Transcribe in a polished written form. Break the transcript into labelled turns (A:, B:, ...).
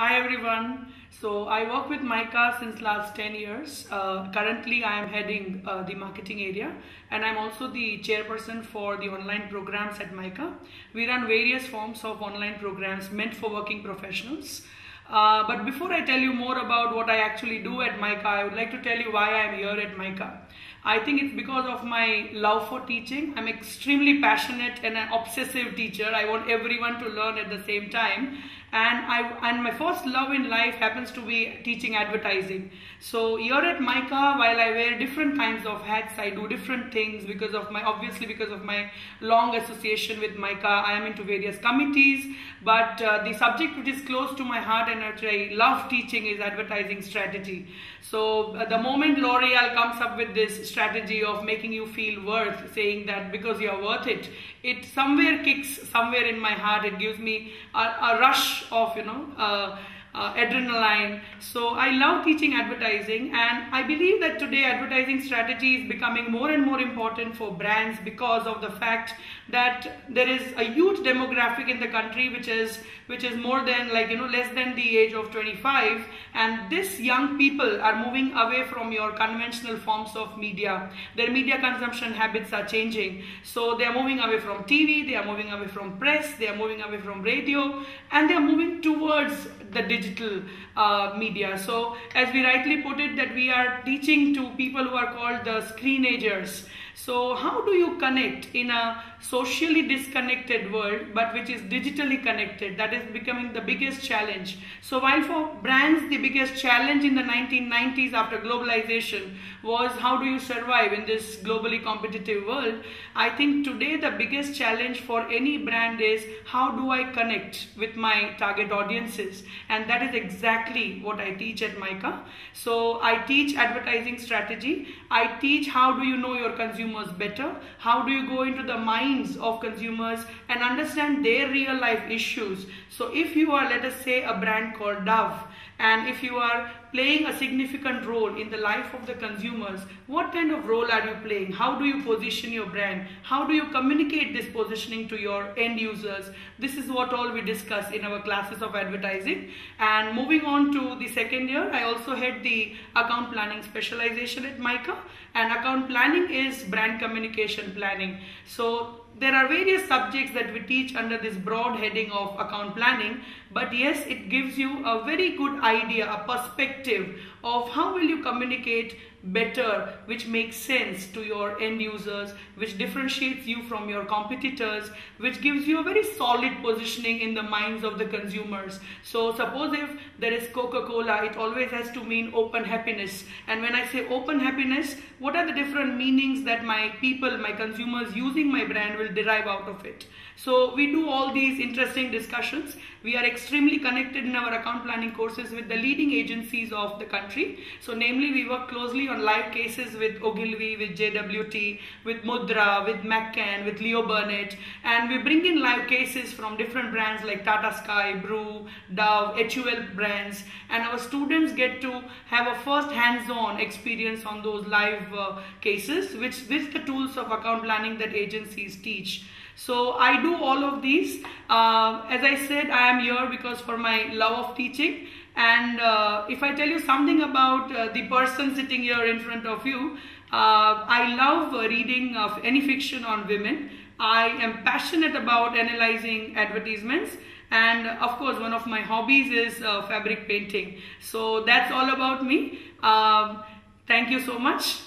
A: Hi everyone. So I work with Mica since last 10 years. Currently I am heading the marketing area, and I'm also the chairperson for the online programs at Mica. We run various forms of online programs meant for working professionals. But before I tell you more about what I actually do at Mica, I would like to tell you why I am here at Mica. I think it's because of my love for teaching. I'm extremely passionate and an obsessive teacher. I want everyone to learn at the same time. And my first love in life happens to be teaching advertising. So here at Mica, while I wear different kinds of hats, I do different things because of my long association with Mica. I am into various committees, but the subject which is close to my heart and which I love teaching is advertising strategy. So the moment L'Oreal comes up with this strategy of making you feel worth, saying that because you are worth it, it somewhere kicks somewhere in my heart. It gives me a rush of adrenaline. So I love teaching advertising, and I believe that today advertising strategy is becoming more and more important for brands because of the fact that there is a huge demographic in the country which is more than less than the age of 25, and these young people are moving away from your conventional forms of media. Their media consumption habits are changing, so they are moving away from TV, they are moving away from press, they are moving away from radio, and they are moving towards the digital media. So as we rightly put it, that we are teaching to people who are called the screenagers. So how do you connect in a socially disconnected world but which is digitally connected? That is becoming the biggest challenge. So while for brands the biggest challenge in the 1990s after globalization was how do you survive in this globally competitive world, I think today the biggest challenge for any brand is how do I connect with my target audiences, and that is exactly what I teach at Mica. So I teach advertising strategy. I teach how do you know your consumers better, how do you go into the minds of consumers and understand their real life issues. So if you are, let us say, a brand called Dove, and if you are playing a significant role in the life of the consumers, what kind of role are you playing? How do you position your brand? How do you communicate this positioning to your end users? This is what all we discuss in our classes of advertising. And moving on to the second year, I also head the account planning specialization at Mica, and account planning is brand communication planning. So there are various subjects that we teach under this broad heading of account planning, but yes, it gives you a very good idea, a perspective of how will you communicate better, which makes sense to your end users, which differentiates you from your competitors, which gives you a very solid positioning in the minds of the consumers. So suppose if there is Coca-Cola, it always has to mean open happiness. And when I say open happiness, what are the different meanings that my people, my consumers using my brand will derive out of it? So we do all these interesting discussions. We are extremely connected in our account planning courses with the leading agencies of the country. So namely, we work closely on live cases with Ogilvy, with JWT, with Mudra, with McCann, with Leo Burnett, and we bring in live cases from different brands like Tata Sky, Brew, Dove, HUL brands, and our students get to have a first hands-on experience on those live cases, which with the tools of account planning that agencies teach. So I do all of these. As I said, I am here because for my love of teaching. And if I tell you something about the person sitting here in front of you, I love reading any fiction on women. I am passionate about analyzing advertisements. And of course, one of my hobbies is fabric painting. So that's all about me. Thank you so much.